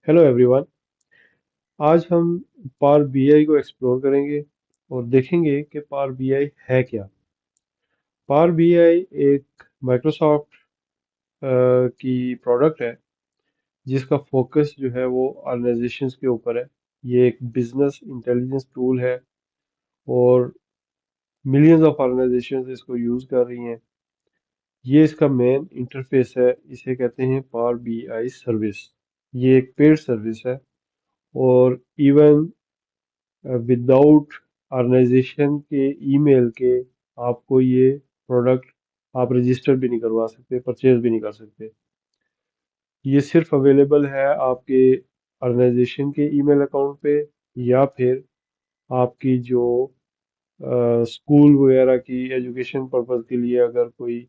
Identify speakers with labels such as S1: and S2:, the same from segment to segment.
S1: Hello everyone. आज हम power BI को एक्सप्लोर करेंगे और देखेंगे कि पावर बीआई है क्या। पावर बीआई एक माइक्रोसॉफ्ट की प्रोडक्ट है जिसका फोकस जो है वो ऑर्गेनाइजेशंस के ऊपर है। ये एक बिजनेस इंटेलिजेंस टूल है और मिलियंस ऑफ ऑर्गेनाइजेशंस इसको यूज़ कर रही हैं। ये इसका मेन इंटरफेस है, इसे कहते हैं पावर बीआई सर्विस। ये एक पेड सर्विस है और इवन विदाउट ऑर्गेनाइजेशन के ईमेल के आपको ये प्रोडक्ट आप रजिस्टर भी नहीं करवा सकते, परचेज भी नहीं कर सकते। ये सिर्फ अवेलेबल है आपके ऑर्गेनाइजेशन के ईमेल अकाउंट पे या फिर आपकी जो स्कूल वगैरह की एजुकेशन पर्पज के लिए अगर कोई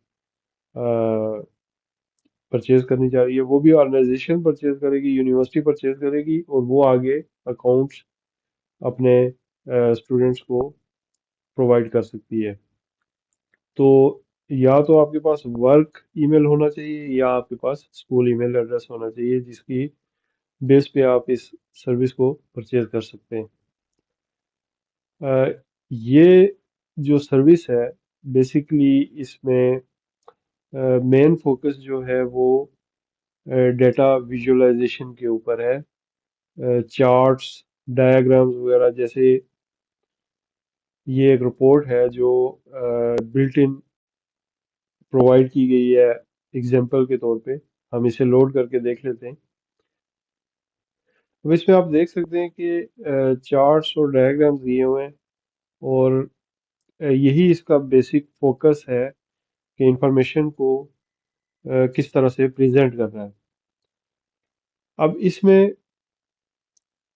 S1: परचेज करनी चाह रही है, वो भी ऑर्गेनाइजेशन परचेज करेगी, यूनिवर्सिटी परचेज करेगी और वो आगे अकाउंट्स अपने स्टूडेंट्स को प्रोवाइड कर सकती है। तो या तो आपके पास वर्क ईमेल होना चाहिए या आपके पास स्कूल ईमेल एड्रेस होना चाहिए जिसकी बेस पे आप इस सर्विस को परचेज कर सकते हैं। अ, ये जो सर्विस है बेसिकली इसमें मेन फोकस जो है वो डेटा विजुअलाइजेशन के ऊपर है। चार्ट्स, डायग्राम्स वगैरह जैसे ये एक रिपोर्ट है जो बिल्ट इन प्रोवाइड की गई है। एग्जाम्पल के तौर पे हम इसे लोड करके देख लेते हैं। अब इसमें आप देख सकते हैं कि चार्ट्स और डायग्राम्स दिए हुए हैं और यही इसका बेसिक फोकस है कि इंफॉर्मेशन को किस तरह से प्रेजेंट करना है। अब इसमें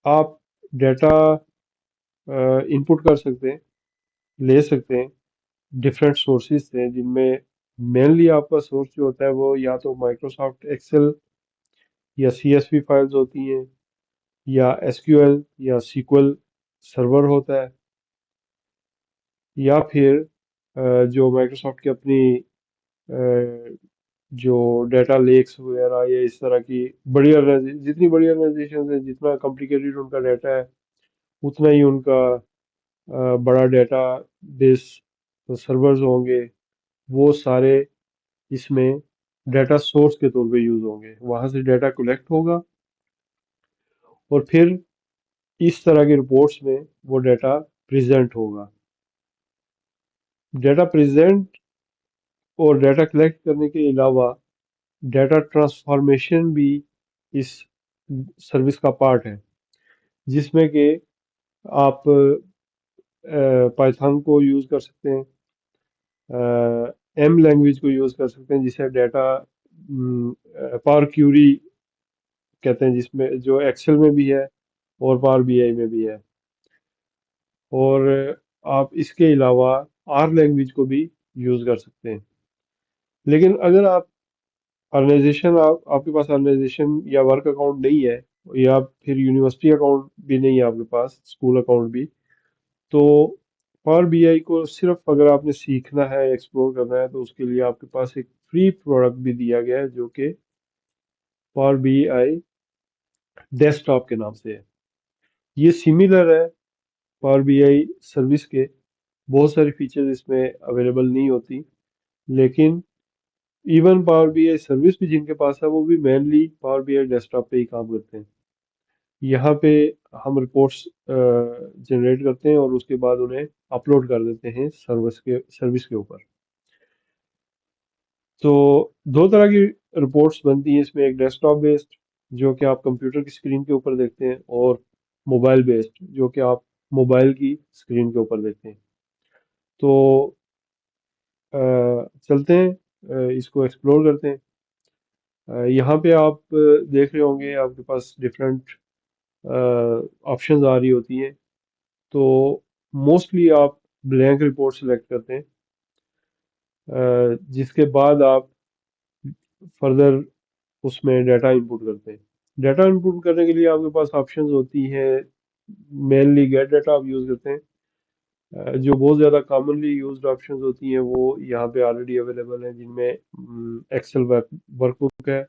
S1: आप डाटा इनपुट कर सकते हैं, ले सकते हैं डिफरेंट सोर्सेज से, जिनमें मेनली आपका सोर्स जो होता है वो या तो माइक्रोसॉफ्ट एक्सेल या सीएसवी फाइल्स होती हैं या एसक्यूएल या सीक्वल सर्वर होता है या फिर जो माइक्रोसॉफ्ट की अपनी अ, जो डाटा लेक्स वगैरह या इस तरह की बड़ी ऑर्गेनाइजेशन, जितनी बड़ी ऑर्गेनाइजेशन है जितना कॉम्प्लिकेटेड उनका डाटा है उतना ही उनका बड़ा डाटा बेस सर्वर्स होंगे। वो सारे इसमें डाटा सोर्स के तौर पे यूज होंगे, वहां से डाटा कलेक्ट होगा और फिर इस तरह की रिपोर्ट्स में वो डाटा प्रेजेंट होगा। डाटा प्रेजेंट और डाटा कलेक्ट करने के अलावा डाटा ट्रांसफॉर्मेशन भी इस सर्विस का पार्ट है, जिसमें कि आप पाइथन को यूज़ कर सकते हैं, एम लैंग्वेज को यूज़ कर सकते हैं जिसे डाटा पावर क्यूरी कहते हैं, जिसमें जो एक्सेल में भी है और पावर बीआई में भी है। और आप इसके अलावा आर लैंग्वेज को भी यूज़ कर सकते हैं। लेकिन अगर आप आपके पास ऑर्गेनाइजेशन या वर्क अकाउंट नहीं है या फिर यूनिवर्सिटी अकाउंट भी नहीं है आपके पास, स्कूल अकाउंट भी, तो पावर बीआई को सिर्फ अगर आपने सीखना है, एक्सप्लोर करना है, तो उसके लिए आपके पास एक फ्री प्रोडक्ट भी दिया गया है जो कि पावर बीआई डेस्कटॉप के नाम से है। ये सिमिलर है पावर बीआई सर्विस के, बहुत सारी फीचर्स इसमें अवेलेबल नहीं होती, लेकिन इवन पावर बीआई सर्विस भी जिनके पास है वो भी मेनली पावर बीआई डेस्कटॉप पे ही काम करते हैं। यहाँ पे हम रिपोर्ट्स जनरेट करते हैं और उसके बाद उन्हें अपलोड कर देते हैं सर्विस के ऊपर। तो दो तरह की रिपोर्ट्स बनती हैं इसमें, एक डेस्कटॉप बेस्ड जो कि आप कंप्यूटर की स्क्रीन के ऊपर देखते हैं और मोबाइल बेस्ड जो कि आप मोबाइल की स्क्रीन के ऊपर देखते हैं। तो चलते हैं, इसको एक्सप्लोर करते हैं। यहाँ पे आप देख रहे होंगे आपके पास डिफरेंट ऑप्शंस आ रही होती हैं। तो मोस्टली आप ब्लैंक रिपोर्ट सेलेक्ट करते हैं, जिसके बाद आप फर्दर उसमें डाटा इनपुट करते हैं। डाटा इनपुट करने के लिए आपके पास ऑप्शंस होती हैं। मेनली गेट डाटा आप यूज़ करते हैं। जो बहुत ज़्यादा कॉमनली यूज्ड ऑप्शंस होती हैं वो यहाँ पे ऑलरेडी अवेलेबल हैं, जिनमें एक्सेल वर्कबुक है,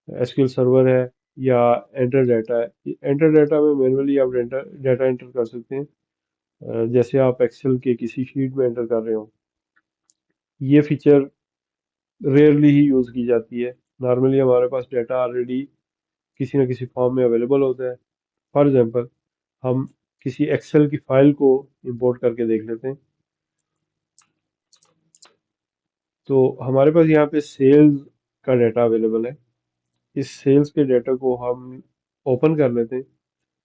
S1: एसक्यूएल सर्वर है, या एंटर डाटा है। एंटर डाटा में मैनुअली आप डाटा एंटर कर सकते हैं। जैसे आप एक्सेल के किसी शीट में एंटर कर रहे हो। ये फीचर रेयरली ही यूज़ की जाती है। नॉर्मली हमारे पास डाटा ऑलरेडी किसी न किसी फॉर्म में अवेलेबल होता है। फॉर एग्जांपल, हम किसी एक्सेल की फाइल को इंपोर्ट करके देख लेते हैं। तो हमारे पास यहाँ पे सेल्स का डाटा अवेलेबल है। इस सेल्स के डाटा को हम ओपन कर लेते हैं,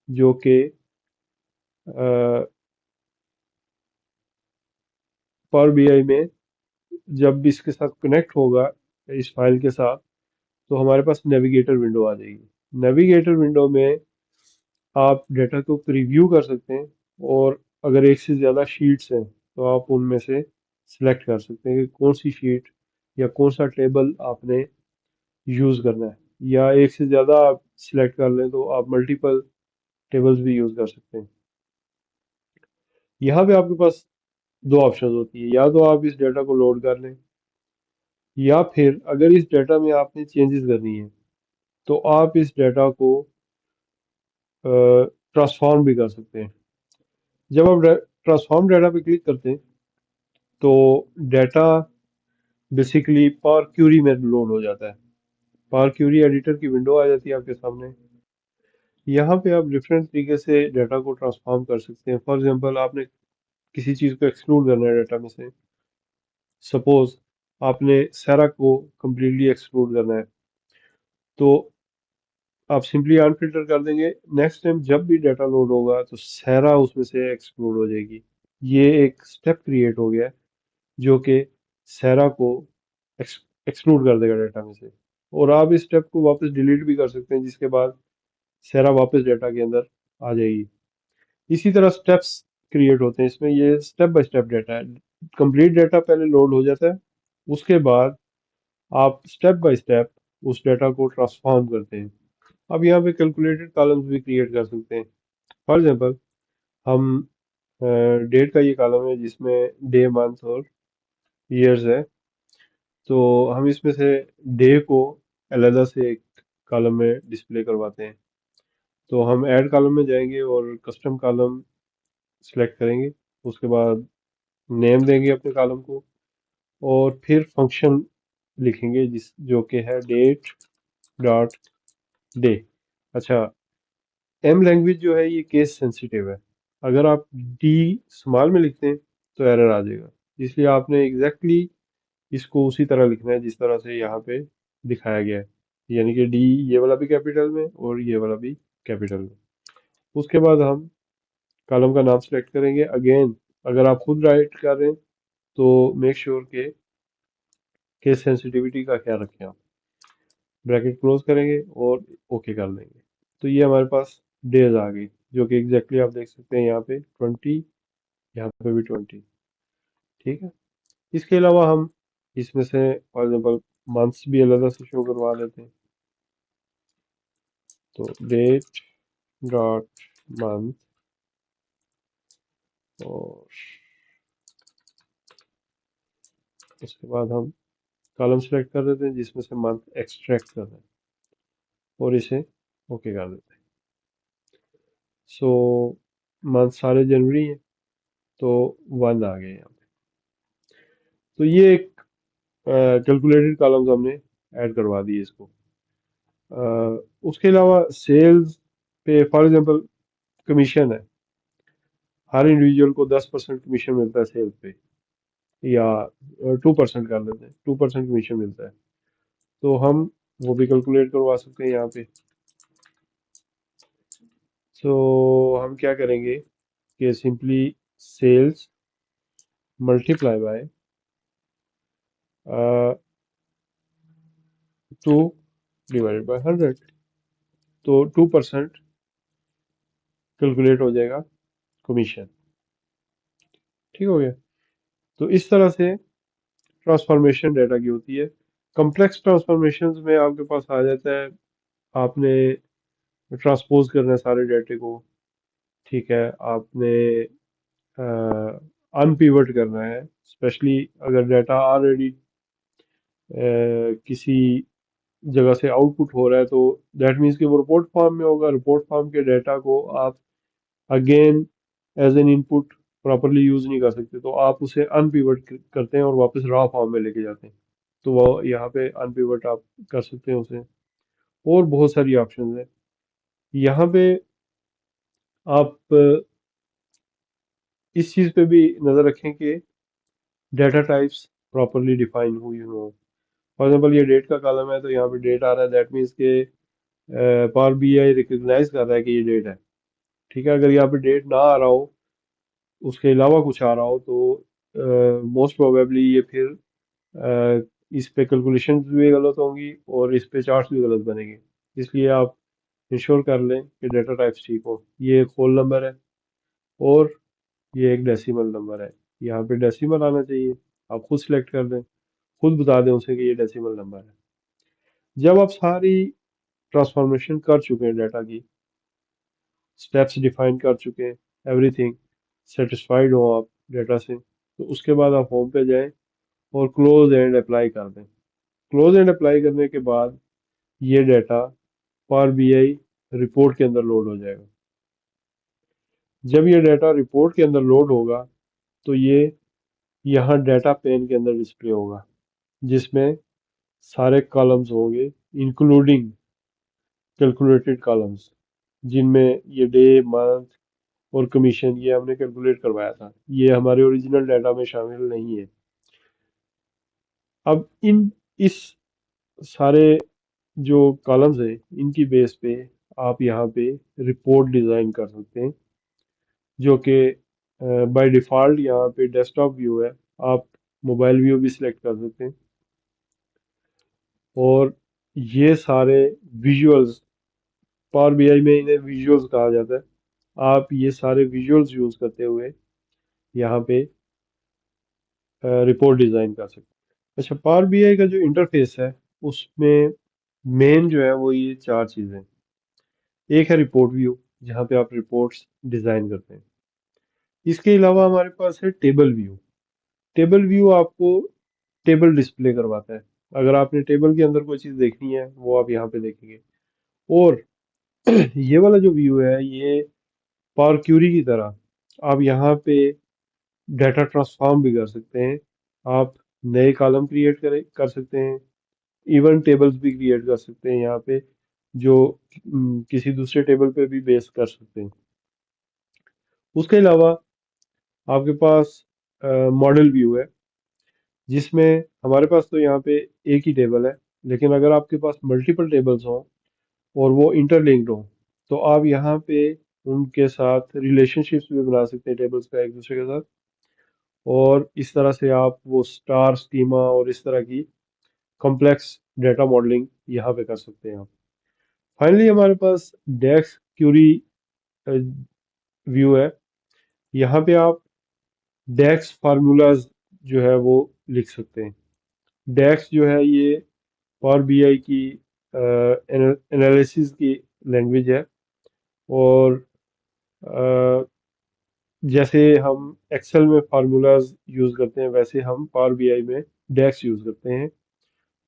S1: जो कि पावर बीआई में जब भी इसके साथ कनेक्ट होगा, इस फाइल के साथ, तो हमारे पास नेविगेटर विंडो आ जाएगी। नेविगेटर विंडो में आप डाटा को प्रीव्यू कर सकते हैं, और अगर एक से ज़्यादा शीट्स हैं तो आप उनमें से सिलेक्ट कर सकते हैं कि कौन सी शीट या कौन सा टेबल आपने यूज़ करना है। या एक से ज़्यादा आप सिलेक्ट कर लें तो आप मल्टीपल टेबल्स भी यूज़ कर सकते हैं। यहाँ पे आपके पास दो ऑप्शन होती है, या तो आप इस डाटा को लोड कर लें, या फिर अगर इस डाटा में आपने चेंजेस करनी है तो आप इस डाटा को ट्रांसफॉर्म भी कर सकते हैं। जब आप ट्रांसफॉर्म डाटा पे क्लिक करते हैं तो डाटा बेसिकली पावर क्यूरी में लोड हो जाता है। पावर क्यूरी एडिटर की विंडो आ जाती है आपके सामने। यहाँ पे आप डिफरेंट तरीके से डाटा को ट्रांसफॉर्म कर सकते हैं। फॉर एग्जांपल, आपने किसी चीज़ को एक्सक्लूड करना है डाटा में से। सपोज आपने सारा को कम्प्लीटली एक्सक्लूड करना है, तो आप सिंपली अनफिल्टर कर देंगे। नेक्स्ट टाइम जब भी डाटा लोड होगा तो सारा उसमें से एक्सक्लूड हो जाएगी। ये एक स्टेप क्रिएट हो गया है, जो कि सारा को एक्सक्लूड कर देगा डाटा में से। और आप इस स्टेप को वापस डिलीट भी कर सकते हैं, जिसके बाद सारा वापस डाटा के अंदर आ जाएगी। इसी तरह स्टेप्स क्रिएट होते हैं इसमें। ये स्टेप बाय स्टेप डाटा है। कंप्लीट डाटा पहले लोड हो जाता है, उसके बाद आप स्टेप बाय स्टेप उस डाटा को ट्रांसफॉर्म करते हैं। अब यहाँ पे कैलकुलेटेड कॉलम्स भी क्रिएट कर सकते हैं। फॉर एग्जांपल, हम डेट का ये कॉलम है जिसमें डे, मंथ और ईयर्स है। तो हम इसमें से डे को अलहदा से एक कॉलम में डिस्प्ले करवाते हैं। तो हम ऐड कॉलम में जाएंगे और कस्टम कॉलम सेलेक्ट करेंगे। उसके बाद नेम देंगे अपने कॉलम को, और फिर फंक्शन लिखेंगे जिस जो कि है डेट डॉट डे। अच्छा, एम लैंग्वेज जो है ये केस सेंसिटिव है। अगर आप डी स्मॉल में लिखते हैं तो एरर आ जाएगा। इसलिए आपने एग्जैक्टली इसको उसी तरह लिखना है जिस तरह से यहाँ पे दिखाया गया है, यानी कि डी ये वाला भी कैपिटल में और ये वाला भी कैपिटल में। उसके बाद हम कॉलम का नाम सेलेक्ट करेंगे। अगेन, अगर आप खुद राइट कर रहे हैं तो मेक श्योर के केस सेंसिटिविटी का ख्याल रखें आप। ब्रैकेट क्लोज करेंगे और ओके कर देंगे। तो ये हमारे पास डेज आ गई, जो कि एग्जैक्टली आप देख सकते हैं यहाँ पे 20, यहाँ पे भी 20। ठीक है। इसके अलावा हम इसमें से फॉर एग्जांपल मंथ्स भी अलग से शो करवा लेते हैं। तो डेट डॉट मंथ, और उसके बाद हम कॉलम सेलेक्ट कर देते हैं जिसमें से मंथ एक्सट्रैक्ट करना है, और इसे ओके कर देते हैं। सो मंथ सारे जनवरी हैं, तो 1 आ गए यहाँ पे। तो ये एक कैलकुलेटेड कॉलम्स हमने ऐड करवा दिए इसको। उसके अलावा सेल्स पे फॉर एग्जांपल कमीशन है। हर इंडिविजुअल को 10% कमीशन मिलता है सेल्स पे, या 2% कर लेते हैं, 2% कमीशन मिलता है। तो हम वो भी कैलकुलेट करवा सकते हैं यहाँ पे। सो हम क्या करेंगे कि simply sales multiply by 2 divided by 100, तो 2% कैलकुलेट हो जाएगा कमीशन। ठीक हो गया। तो इस तरह से ट्रांसफॉर्मेशन डाटा की होती है। कॉम्प्लेक्स ट्रांसफॉर्मेशन में आपके पास आ जाता है, आपने ट्रांसपोज करना है सारे डाटे को। ठीक है, आपने अनपिवट करना है, स्पेशली अगर डाटा ऑलरेडी किसी जगह से आउटपुट हो रहा है, तो दैट मीन्स कि वो रिपोर्ट फॉर्म में होगा। रिपोर्ट फॉर्म के डाटा को आप again as an input properly use नहीं कर सकते, तो आप उसे अनपिवट करते हैं और वापस रॉ फॉर्म में लेके जाते हैं। तो वो यहाँ पे अनपिवट आप कर सकते हैं उसे। और बहुत सारी ऑप्शंस हैं यहाँ पे। आप इस चीज़ पे भी नज़र रखें कि डाटा टाइप्स प्रॉपरली डिफाइन हुई हो। फॉर एग्जांपल ये डेट का कॉलम है, तो यहाँ पे डेट आ रहा है, दैट मीन्स के पावर बीआई रिकग्नाइज कर रहा है कि ये डेट है। ठीक है, अगर यहाँ पे डेट ना आ रहा हो, उसके अलावा कुछ आ रहा हो, तो मोस्ट प्रोबेबली ये फिर इस पे कैलकुलेशन भी गलत होंगी और इस पे चार्ट्स भी गलत बनेंगे। इसलिए आप इंश्योर कर लें कि डेटा टाइप्स ठीक हो। ये एक होल नंबर है और ये एक डेसिमल नंबर है। यहाँ पे डेसिमल आना चाहिए, आप खुद सिलेक्ट कर दें, खुद बता दें उसे कि ये डेसिमल नंबर है। जब आप सारी ट्रांसफॉर्मेशन कर चुके हैं, डाटा की स्टेप्स डिफाइन कर चुके हैं, एवरीथिंग सेटिस्फाइड हो आप डाटा से, तो उसके बाद आप होम पे जाएं और क्लोज एंड अप्लाई कर दें। क्लोज एंड अप्लाई करने के बाद ये डाटा पावर बीआई रिपोर्ट के अंदर लोड हो जाएगा। जब ये डाटा रिपोर्ट के अंदर लोड होगा, तो ये यहाँ डाटा पेन के अंदर डिस्प्ले होगा, जिसमें सारे कॉलम्स होंगे, इंक्लूडिंग कैलकुलेटेड कॉलम्स, जिनमें ये डे, मंथ और कमीशन ये हमने कैलकुलेट करवाया था, ये हमारे ओरिजिनल डाटा में शामिल नहीं है। अब इस सारे जो कॉलम्स हैं, इनकी बेस पे आप यहाँ पे रिपोर्ट डिज़ाइन कर सकते हैं, जो कि बाय डिफ़ॉल्ट यहाँ पे डेस्कटॉप व्यू है। आप मोबाइल व्यू भी सिलेक्ट कर सकते हैं। और ये सारे विजुअल्स, पावर बीआई में इन्हें विजुअल्स कहा जाता है। आप ये सारे विजुअल्स यूज़ करते हुए यहाँ पे रिपोर्ट डिज़ाइन कर सकते हैं। अच्छा, पावर बीआई का जो इंटरफेस है, उसमें मेन जो है वो ये चार चीज़ें। एक है रिपोर्ट व्यू, जहाँ पे आप रिपोर्ट्स डिज़ाइन करते हैं। इसके अलावा हमारे पास है टेबल व्यू। टेबल व्यू आपको टेबल डिस्प्ले करवाता है। अगर आपने टेबल के अंदर कोई चीज़ देखनी है, वो आप यहाँ पे देखेंगे। और ये वाला जो व्यू है, ये पावर क्यूरी की तरह आप यहाँ पे डाटा ट्रांसफॉर्म भी कर सकते हैं। आप नए कॉलम क्रिएट कर सकते हैं, इवन टेबल्स भी क्रिएट कर सकते हैं यहाँ पे, जो किसी दूसरे टेबल पे भी बेस कर सकते हैं। उसके अलावा आपके पास मॉडल व्यू है, जिसमें हमारे पास तो यहाँ पे एक ही टेबल है, लेकिन अगर आपके पास मल्टीपल टेबल्स हों और वो इंटरलिंक्ड हों, तो आप यहाँ पे उनके साथ रिलेशनशिप्स भी बना सकते हैं टेबल्स का एक दूसरे के साथ। और इस तरह से आप वो स्टार स्कीमा और इस तरह की कॉम्प्लेक्स डेटा मॉडलिंग यहाँ पे कर सकते हैं आप। फाइनली हमारे पास डेक्स क्यूरी व्यू है। यहाँ पे आप डेक्स फार्मूलाज जो है वो लिख सकते हैं। डेक्स जो है ये पावर बीआई की एनालिसिस की लैंग्वेज है। और अ, जैसे हम एक्सेल में फार्मूलाज यूज़ करते हैं, वैसे हम पावर बीआई में डेक्स यूज़ करते हैं।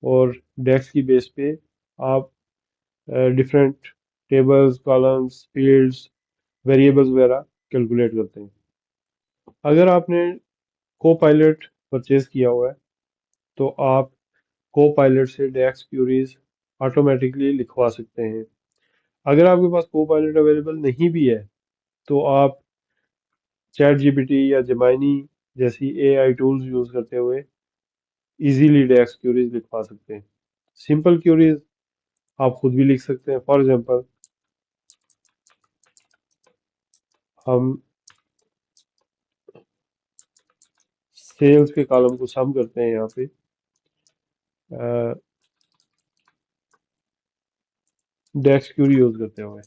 S1: और डेक्स की बेस पे आप different tables, columns, fields, variables वगैरह कैलकुलेट करते हैं। अगर आपने को पायलट परचेज किया हुआ है, तो आप को पायलट से डेक्स क्यूरीज ऑटोमेटिकली लिखवा सकते हैं। अगर आपके पास को पायलट अवेलेबल नहीं भी है, तो आप चैट जीपीटी या जेमाइनी जैसी एआई टूल्स यूज़ करते हुए इजीली डेक्स क्यूरीज लिखवा सकते हैं। सिंपल क्यूरीज आप खुद भी लिख सकते हैं। फॉर एग्जांपल, हम सेल्स के कॉलम को सम करते हैं यहाँ पे डेक्स क्यूरी यूज़ करते हुए।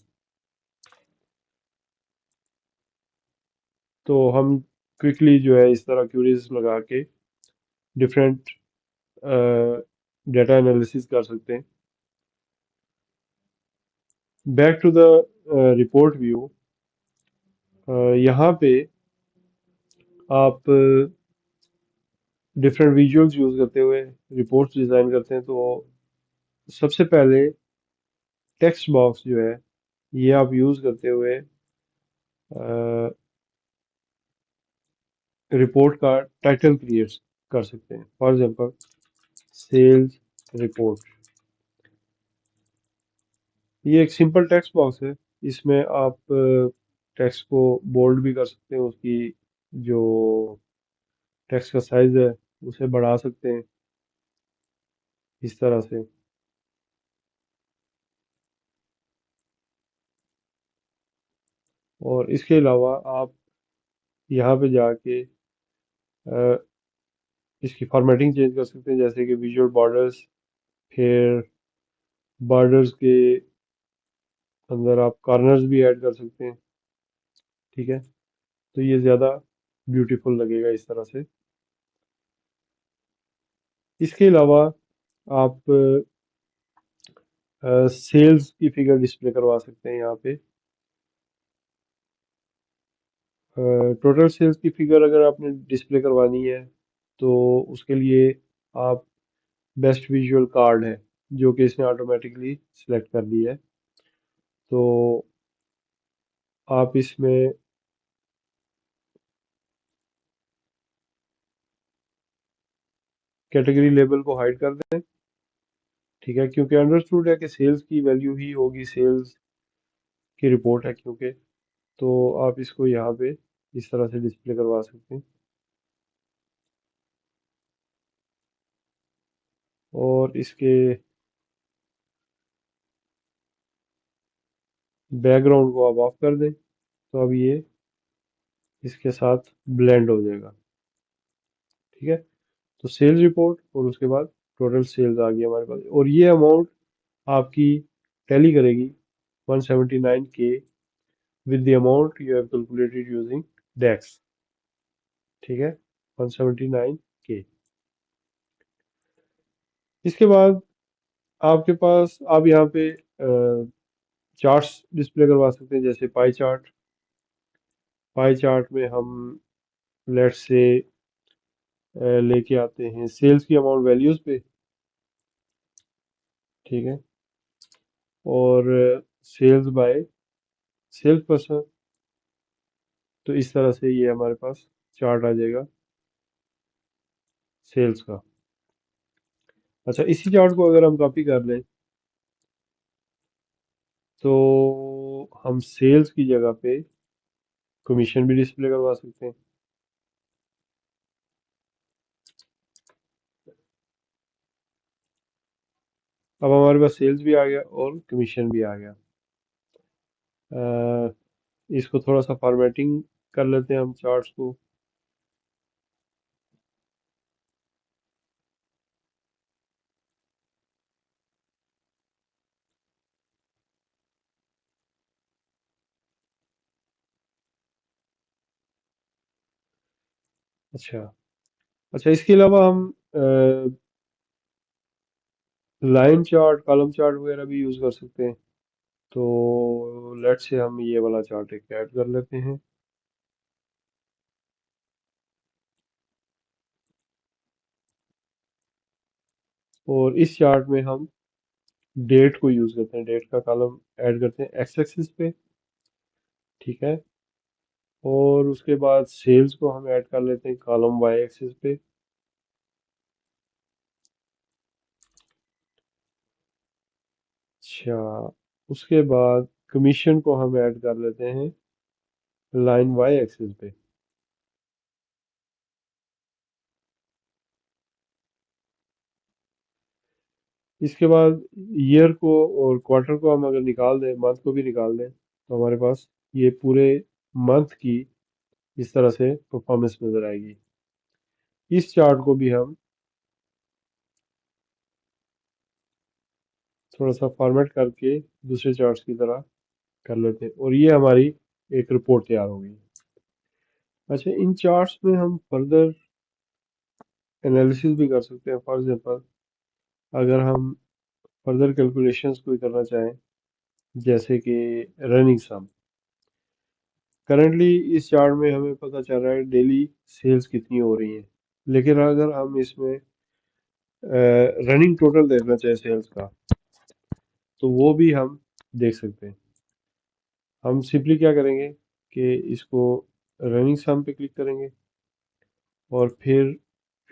S1: तो हम क्विकली जो है इस तरह क्यूरीज लगा के डिफरेंट डेटा एनालिसिस कर सकते हैं। Back to the report view, यहाँ पे आप डिफरेंट विजुअल्स यूज़ करते हुए रिपोर्ट्स डिज़ाइन करते हैं। तो सबसे पहले टेक्स्ट बॉक्स जो है ये आप यूज करते हुए रिपोर्ट का टाइटल क्रिएट कर सकते हैं। फॉर एग्जांपल सेल्स रिपोर्ट, ये एक सिंपल टेक्स्ट बॉक्स है। इसमें आप टेक्स्ट को बोल्ड भी कर सकते हैं, उसकी जो टेक्स्ट का साइज है उसे बढ़ा सकते हैं इस तरह से। और इसके अलावा आप यहाँ पे जाके अ, इसकी फॉर्मेटिंग चेंज कर सकते हैं, जैसे कि विजुअल बॉर्डर्स, फिर बॉर्डर्स के अंदर आप कॉर्नर्स भी ऐड कर सकते हैं। ठीक है, तो ये ज़्यादा ब्यूटीफुल लगेगा इस तरह से। इसके अलावा आप सेल्स की फिगर डिस्प्ले करवा सकते हैं यहाँ पे। टोटल सेल्स की फिगर अगर आपने डिस्प्ले करवानी है तो उसके लिए आप बेस्ट विजुअल कार्ड है जो कि इसने ऑटोमेटिकली सिलेक्ट कर ली है, तो आप इसमें कैटेगरी लेबल को हाइड कर दें। ठीक है, क्योंकि अंडरस्टूड है कि सेल्स की वैल्यू ही होगी, सेल्स की रिपोर्ट है क्योंकि, तो आप इसको यहाँ पे इस तरह से डिस्प्ले करवा सकते हैं। और इसके बैकग्राउंड को आप ऑफ कर दें तो अब ये इसके साथ ब्लेंड हो जाएगा। ठीक है, तो सेल्स रिपोर्ट और उसके बाद टोटल सेल्स आ गई हमारे पास, और ये अमाउंट आपकी टैली करेगी 179K with the amount you have calculated using DAX. ठीक है, 179K। इसके बाद आपके पास आप यहाँ पे चार्ट्स डिस्प्ले करवा सकते हैं, जैसे पाई चार्ट। पाई चार्ट में हम लेट्स से लेके आते हैं सेल्स की अमाउंट वैल्यूज पे। ठीक है, और सेल्स बाय सेल्स पर्सन, तो इस तरह से ये हमारे पास चार्ट आ जाएगा सेल्स का। अच्छा, इसी चार्ट को अगर हम कॉपी कर लें तो हम सेल्स की जगह पे कमीशन भी डिस्प्ले करवा सकते हैं। अब हमारे पास सेल्स भी आ गया और कमीशन भी आ गया। अ, इसको थोड़ा सा फॉर्मेटिंग कर लेते हैं हम चार्ट्स को। अच्छा, अच्छा, इसके अलावा हम लाइन चार्ट, कॉलम चार्ट वगैरह भी यूज कर सकते हैं। तो लेट्स से हम ये वाला चार्ट एक ऐड कर लेते हैं। और इस चार्ट में हम डेट को यूज करते हैं, डेट का कॉलम ऐड करते हैं एक्स एक्सिस पे। ठीक है, और उसके बाद सेल्स को हम ऐड कर लेते हैं कॉलम वाई एक्सिस पे। अच्छा, उसके बाद कमीशन को हम ऐड कर लेते हैं लाइन वाई एक्सिस पे। इसके बाद ईयर को और क्वार्टर को हम अगर निकाल दें, मंथ को भी निकाल दें, तो हमारे पास ये पूरे मंथ की इस तरह से परफॉर्मेंस नजर आएगी। इस चार्ट को भी हम थोड़ा सा फॉर्मेट करके दूसरे चार्ट्स की तरह कर लेते हैं, और ये हमारी एक रिपोर्ट तैयार हो गई। अच्छा, इन चार्ट्स में हम फर्दर एनालिसिस भी कर सकते हैं। फॉर एग्जांपल अगर हम फर्दर कैलकुलेशंस कोई करना चाहें, जैसे कि रनिंग सम, करंटली इस चार्ट में हमें पता चल रहा है डेली सेल्स कितनी हो रही हैं, लेकिन अगर हम इसमें रनिंग टोटल देखना चाहे सेल्स का, तो वो भी हम देख सकते हैं। हम सिंपली क्या करेंगे कि इसको रनिंग सम पे क्लिक करेंगे और फिर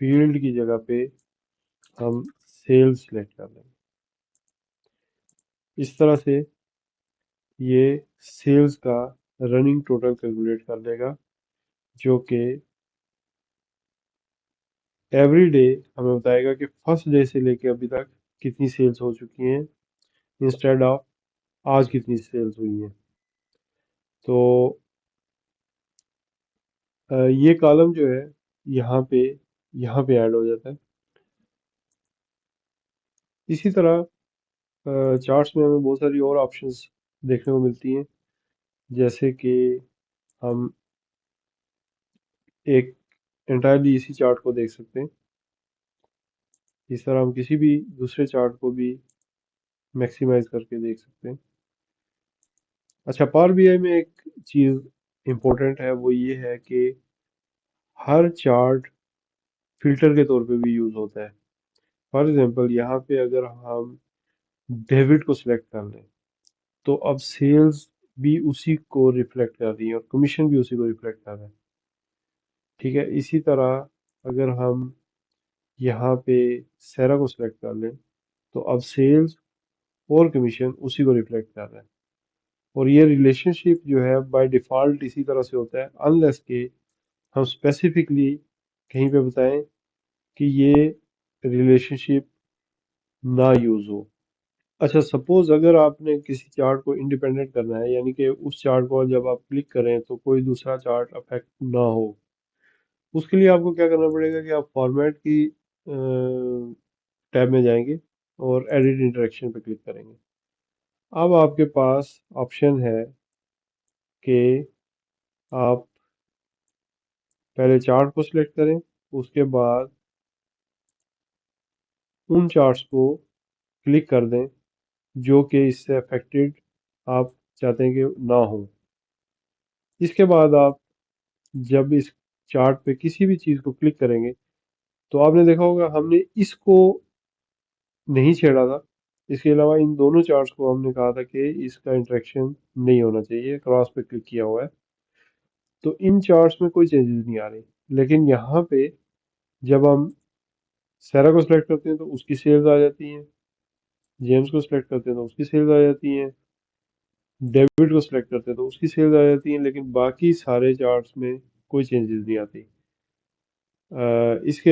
S1: फील्ड की जगह पे हम सेल्स सेलेक्ट कर लेंगे। इस तरह से ये सेल्स का रनिंग टोटल कैलकुलेट कर लेगा, जो कि एवरी डे हमें बताएगा कि फर्स्ट डे से लेके अभी तक कितनी सेल्स हो चुकी हैं, इंस्टेड ऑफ आज कितनी सेल्स हुई हैं। तो ये कॉलम जो है यहाँ पे यहाँ पे ऐड हो जाता है। इसी तरह चार्ट्स में हमें बहुत सारी और ऑप्शंस देखने को मिलती हैं, जैसे कि हम एक एंटायरली इसी चार्ट को देख सकते हैं। इस तरह हम किसी भी दूसरे चार्ट को भी मैक्सिमाइज करके देख सकते हैं। अच्छा, पावर बीआई में एक चीज़ इम्पोर्टेंट है, वो ये है कि हर चार्ट फिल्टर के तौर पे भी यूज़ होता है। फॉर एग्जांपल यहाँ पे अगर हम डेबिट को सिलेक्ट कर लें, तो अब सेल्स भी उसी को रिफ्लेक्ट कर रही है और कमीशन भी उसी को रिफ्लेक्ट कर रहा है। ठीक है, इसी तरह अगर हम यहाँ पे सेरा को सिलेक्ट कर लें, तो अब सेल्स और कमीशन उसी को रिफ्लेक्ट कर रहा है। और ये रिलेशनशिप जो है बाय डिफ़ॉल्ट इसी तरह से होता है, अनलेस के हम स्पेसिफिकली कहीं पे बताएं कि ये रिलेशनशिप ना यूज़ हो। अच्छा, सपोज अगर आपने किसी चार्ट को इंडिपेंडेंट करना है, यानी कि उस चार्ट को जब आप क्लिक करें तो कोई दूसरा चार्ट अफेक्ट ना हो, उसके लिए आपको क्या करना पड़ेगा कि आप फॉर्मेट की टैब में जाएंगे और एडिट इंटरेक्शन पे क्लिक करेंगे। अब आपके पास ऑप्शन है कि आप पहले चार्ट को सिलेक्ट करें, उसके बाद उन चार्ट्स को क्लिक कर दें जो कि इससे अफेक्टेड आप चाहते हैं कि ना हो। इसके बाद आप जब इस चार्ट पे किसी भी चीज़ को क्लिक करेंगे, तो आपने देखा होगा हमने इसको नहीं छेड़ा था। इसके अलावा इन दोनों चार्ट्स को हमने कहा था कि इसका इंटरेक्शन नहीं होना चाहिए, क्रॉस पे क्लिक किया हुआ है, तो इन चार्ट्स में कोई चेंजेस नहीं आ रही। लेकिन यहाँ पे जब हम सैरा को सिलेक्ट करते हैं तो उसकी सेल्स आ जाती हैं, जेम्स को सिलेक्ट करते हैं तो उसकी सेल्स आ जाती हैं, डेविड को सिलेक्ट करते हैं तो उसकी सेल्स आ जाती हैं, लेकिन बाकी सारे चार्ट्स में कोई चेंजेस नहीं आती। इसके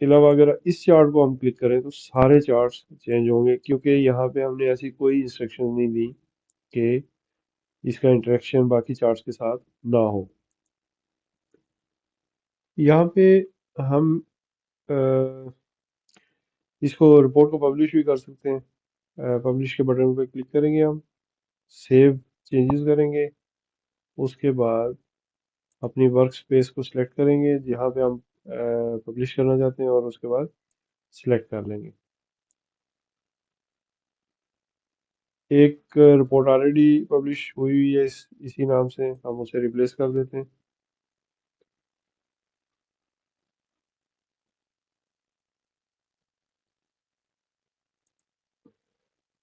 S1: अलावा अगर इस चार्ट को हम क्लिक करें तो सारे चार्ट्स चेंज होंगे, क्योंकि यहाँ पे हमने ऐसी कोई इंस्ट्रक्शन नहीं दी कि इसका इंटरेक्शन बाकी चार्ट्स के साथ ना हो। यहाँ पे हम अ, इसको रिपोर्ट को पब्लिश भी कर सकते हैं। पब्लिश के बटन पे क्लिक करेंगे, हम सेव चेंजेस करेंगे, उसके बाद अपनी वर्क स्पेस को सिलेक्ट करेंगे जहाँ पे हम पब्लिश करना चाहते हैं और उसके बाद सिलेक्ट कर लेंगे। एक रिपोर्ट ऑलरेडी पब्लिश हुई हुई है इसी नाम से, हम उसे रिप्लेस कर देते हैं।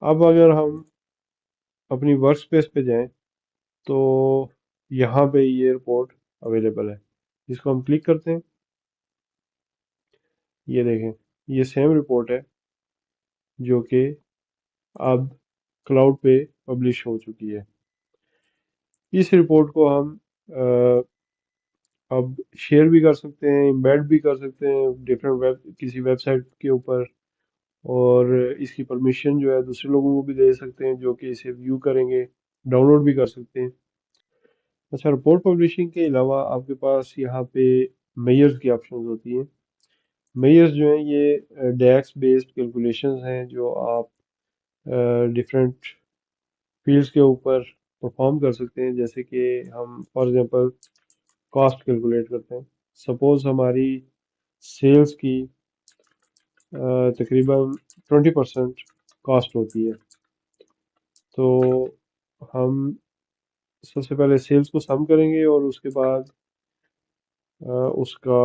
S1: अब अगर हम अपनी वर्क स्पेस पे जाएं, तो यहाँ पे ये रिपोर्ट अवेलेबल है। इसको हम क्लिक करते हैं, ये देखें, ये सेम रिपोर्ट है जो कि अब क्लाउड पे पब्लिश हो चुकी है। इस रिपोर्ट को हम अ, अब शेयर भी कर सकते हैं, एम्बेड भी कर सकते हैं डिफरेंट किसी वेबसाइट के ऊपर, और इसकी परमिशन जो है दूसरे लोगों को भी दे सकते हैं जो कि इसे व्यू करेंगे, डाउनलोड भी कर सकते हैं। अच्छा, रिपोर्ट पब्लिशिंग के अलावा आपके पास यहाँ पे मेयर्स की ऑप्शंस होती हैं। मेयर्स जो हैं ये डैक्स बेस्ड कैलकुलेशंस हैं जो आप डिफरेंट फील्ड्स के ऊपर परफॉर्म कर सकते हैं। जैसे कि हम फॉर एग्जांपल कॉस्ट कैलकुलेट करते हैं। सपोज हमारी सेल्स की तकरीबन 20% कॉस्ट होती है, तो हम सबसे पहले सेल्स को सम करेंगे और उसके बाद उसका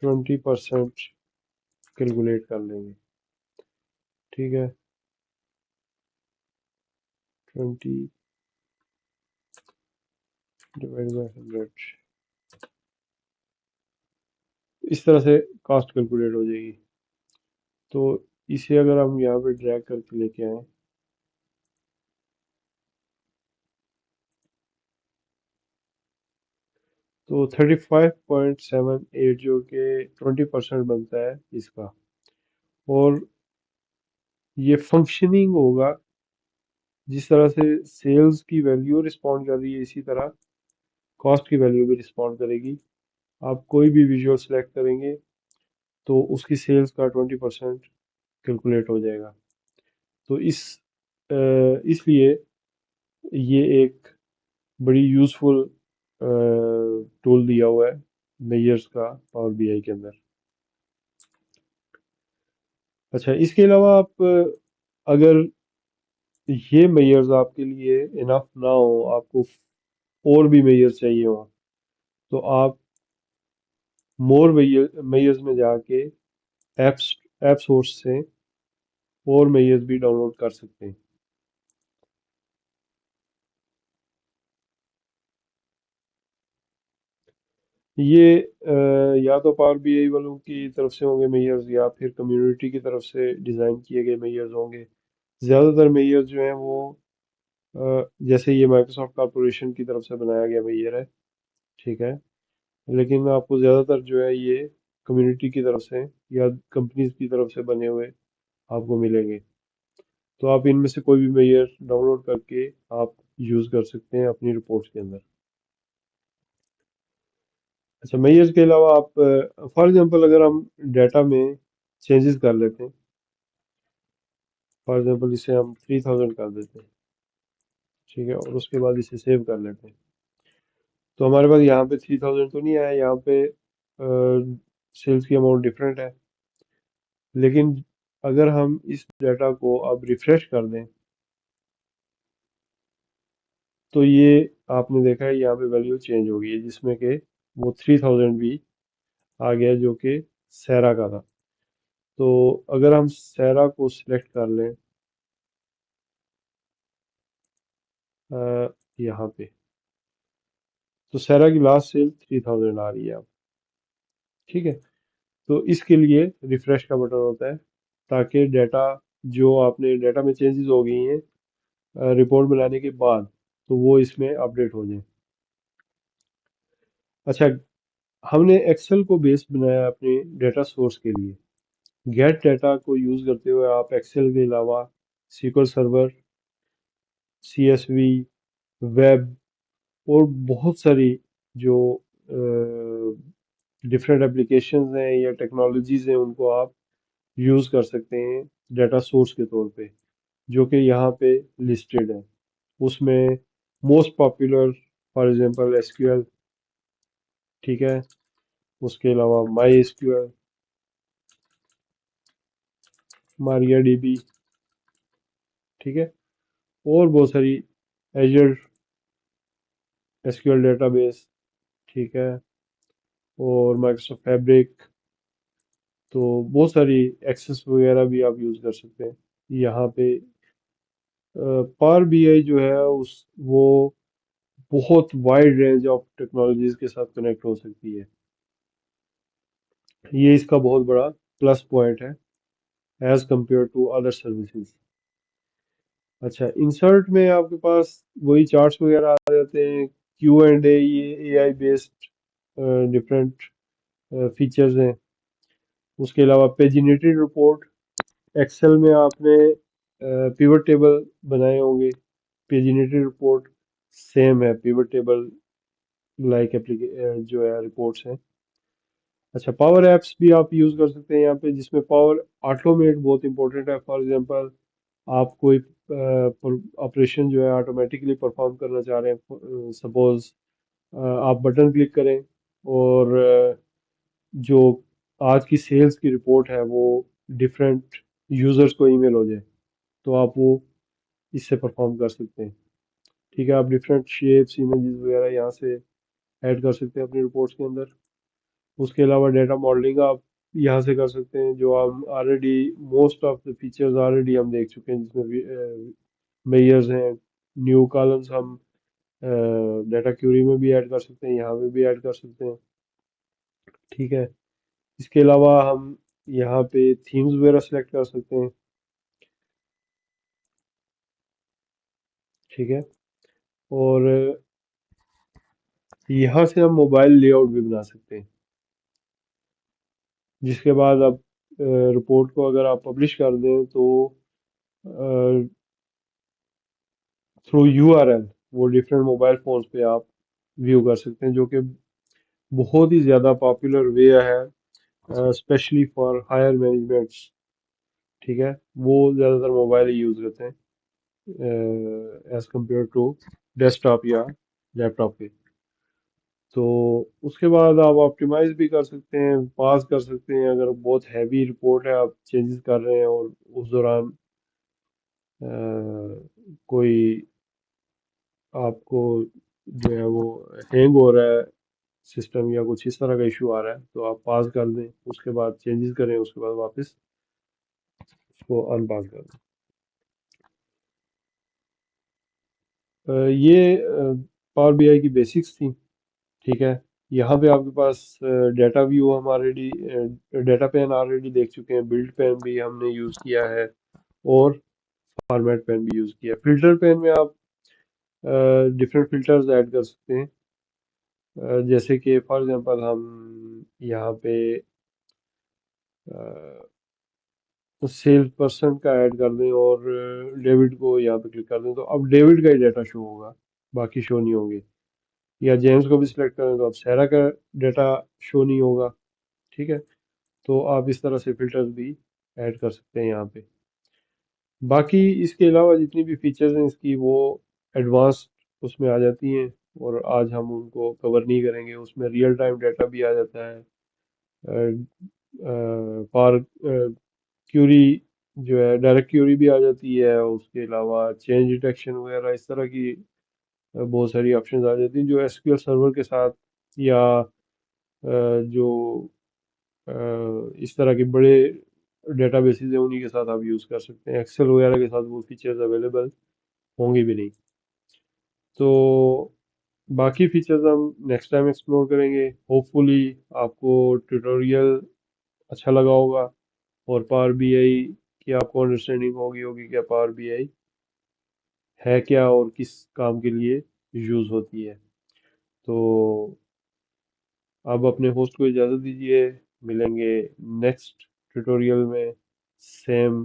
S1: 20% कैलकुलेट कर लेंगे। ठीक है, 20 डिवाइड बाई 100, इस तरह से कॉस्ट कैलकुलेट हो जाएगी। तो इसे अगर हम यहाँ पे ड्रैग करके लेके आए, तो 35.78 जो कि 20% बनता है इसका। और ये फंक्शनिंग होगा, जिस तरह से सेल्स की वैल्यू रिस्पॉन्ड कर रही है, इसी तरह कॉस्ट की वैल्यू भी रिस्पॉन्ड करेगी। आप कोई भी विजुअल सेलेक्ट करेंगे तो उसकी सेल्स का 20% कैलकुलेट हो जाएगा। तो इसलिए ये एक बड़ी यूज़फुल टूल दिया हुआ है मेयर्स का पावर बीआई के अंदर। अच्छा, इसके अलावा आप अगर ये मेयर्स आपके लिए इनफ ना हो, आपको और भी मेयर्स चाहिए हो, तो आप मोर मेयर्स में जाके एप्स ऐप सोर्स से और मेयर्स भी डाउनलोड कर सकते हैं। ये या तो पावर बीआई वालों की तरफ से होंगे मेयर्स, या फिर कम्युनिटी की तरफ से डिज़ाइन किए गए मेयर्स होंगे। ज़्यादातर मेयर्स जो हैं वो जैसे ये माइक्रोसॉफ्ट कॉरपोरेशन की तरफ से बनाया गया मेयर है, ठीक है। लेकिन आपको ज़्यादातर जो है ये कम्युनिटी की तरफ से या कंपनीज की तरफ से बने हुए आपको मिलेंगे। तो आप इनमें से कोई भी मेयर डाउनलोड करके आप यूज़ कर सकते हैं अपनी रिपोर्ट्स के अंदर। अच्छा, मेयर्स के अलावा आप फॉर एग्जांपल अगर हम डाटा में चेंजेस कर लेते हैं, फॉर एग्जांपल इसे हम 3000 कर देते हैं, ठीक है, और उसके बाद इसे सेव कर लेते हैं। तो हमारे पास यहाँ पे 3000 तो नहीं आया, यहाँ पे सेल्स की अमाउंट डिफरेंट है। लेकिन अगर हम इस डाटा को अब रिफ्रेश कर दें, तो ये आपने देखा है यहाँ पे वैल्यू चेंज हो गई है, जिसमें कि वो 3000 भी आ गया जो कि सैरा का था। तो अगर हम सैरा को सिलेक्ट कर लें यहाँ पे, तो सैरा की लास्ट सेल 3000 आ रही है अब। ठीक है, तो इसके लिए रिफ्रेश का बटन होता है, ताकि डाटा जो आपने डाटा में चेंजेस हो गई हैं रिपोर्ट बनाने के बाद, तो वो इसमें अपडेट हो जाए। अच्छा, हमने एक्सेल को बेस बनाया अपने डाटा सोर्स के लिए। गेट डाटा को यूज़ करते हुए आप एक्सेल के अलावा SQL सर्वर, CSV, वेब और बहुत सारी जो डिफरेंट एप्लीकेशंस हैं या टेक्नोलॉजीज हैं, उनको आप यूज़ कर सकते हैं डाटा सोर्स के तौर पे, जो कि यहाँ पे लिस्टेड है। उसमें most popular for example SQL, ठीक है, उसके अलावा माई SQL, मारिया DB, ठीक है, और बहुत सारी एजर SQL डेटाबेस, ठीक है, और माइक्रोसॉफ्ट फैब्रिक। तो बहुत सारी एक्सेस वगैरह भी आप यूज़ कर सकते हैं यहाँ पे। पावर बीआई जो है उस वो बहुत वाइड रेंज ऑफ टेक्नोलॉजीज के साथ कनेक्ट हो सकती है। ये इसका बहुत बड़ा प्लस पॉइंट है as compare to other services. अच्छा, इंसर्ट में आपके पास वही चार्ट्स वगैरह आ जाते हैं। Q&A, ये AI बेस्ड डिफरेंट फीचर्स हैं। उसके अलावा पेजिनेटेड रिपोर्ट, एक्सेल में आपने पिवट टेबल बनाए होंगे। पेजिनेटेड रिपोर्ट सेम है पिवट टेबल लाइक जो है रिपोर्ट्स हैं। अच्छा, पावर एप्स भी आप यूज़ कर सकते हैं यहाँ पे, जिसमें पावर ऑटोमेट बहुत इंपॉर्टेंट है। फॉर एग्जांपल आप कोई ऑपरेशन जो है ऑटोमेटिकली परफॉर्म करना चाह रहे हैं, सपोज आप बटन क्लिक करें और जो आज की सेल्स की रिपोर्ट है वो डिफरेंट यूजर्स को ईमेल हो जाए, तो आप वो इससे परफॉर्म कर सकते हैं। ठीक है, आप डिफरेंट शेप्स, इमेजेस वगैरह यहाँ से ऐड कर सकते हैं अपनी रिपोर्ट्स के अंदर। उसके अलावा डेटा मॉडलिंग आप यहाँ से कर सकते हैं, जो हम already most of the features already हम देख चुके हैं, जिसमें मेयर्स हैं। न्यू कॉलम्स हम डाटा क्यूरी में भी ऐड कर सकते हैं, यहाँ पे भी ऐड कर सकते हैं। ठीक है। इसके अलावा हम यहाँ पे थीम्स वगैरह सेलेक्ट कर सकते हैं। ठीक है। और यहाँ से हम मोबाइल लेआउट भी बना सकते हैं, जिसके बाद आप रिपोर्ट को अगर आप पब्लिश कर दें तो थ्रू यूआरएल वो डिफरेंट मोबाइल फोन्स पे आप व्यू कर सकते हैं, जो कि बहुत ही ज़्यादा पॉपुलर वे है, स्पेशली फॉर हायर मैनेजमेंट्स। ठीक है। वो ज़्यादातर मोबाइल ही यूज़ करते हैं एज कम्पेयर टू डेस्कटॉप या लैपटॉप पे। तो उसके बाद आप ऑप्टिमाइज भी कर सकते हैं, पास कर सकते हैं। अगर बहुत हैवी रिपोर्ट है, आप चेंजेस कर रहे हैं और उस दौरान अ, कोई आपको जो है वो हैंग हो रहा है सिस्टम, या कुछ इस तरह का इशू आ रहा है, तो आप पास कर दें, उसके बाद चेंजेस करें, उसके बाद वापस उसको अनपास कर दें। ये पावर बीआई की बेसिक्स थी। ठीक है। यहाँ पे आपके पास डाटा व्यू हम ऑलरेडी, डाटा पेन ऑलरेडी देख चुके हैं, बिल्ड पेन भी हमने यूज़ किया है, और फॉर्मेट पेन भी यूज़ किया है। फिल्टर पेन में आप डिफरेंट फिल्टर्स ऐड कर सकते हैं। जैसे कि फॉर एग्जांपल हम यहाँ पे सेल्स पर्सन का ऐड कर दें और डेविड को यहाँ पे क्लिक कर दें, तो अब डेविड का ही डाटा शो होगा, बाकी शो नहीं होंगे। या जेम्स को भी सिलेक्ट करें तो अब सैरा का डाटा शो नहीं होगा। ठीक है। तो आप इस तरह से फिल्टर्स भी ऐड कर सकते हैं यहाँ पे। बाकी इसके अलावा जितनी भी फीचर्स हैं इसकी, वो एडवांस उसमें आ जाती हैं, और आज हम उनको कवर नहीं करेंगे। उसमें रियल टाइम डाटा भी आ जाता है, पार क्यूरी जो है डायरेक्ट क्यूरी भी आ जाती है, उसके अलावा चेंज डिटेक्शन वगैरह इस तरह की बहुत सारी ऑप्शंस आ जाती हैं, जो एसक्यूएल सर्वर के साथ, या जो इस तरह के बड़े डेटाबेसेस हैं उन्हीं के साथ आप यूज़ कर सकते हैं। एक्सेल वगैरह के साथ वो फीचर्स अवेलेबल होंगे भी नहीं। तो बाकी फीचर्स हम नेक्स्ट टाइम एक्सप्लोर करेंगे। होपफुली आपको ट्यूटोरियल अच्छा लगा होगा, और पावर बीआई की आपको अंडरस्टैंडिंग होगी होगी क्या पावर बीआई है क्या और किस काम के लिए यूज़ होती है। तो अब अपने होस्ट को इजाज़त दीजिए। मिलेंगे नेक्स्ट ट्यूटोरियल में, सेम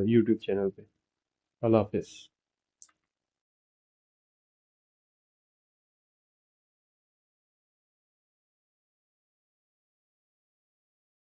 S1: यूट्यूब चैनल पे। अल्लाह हाफिज़।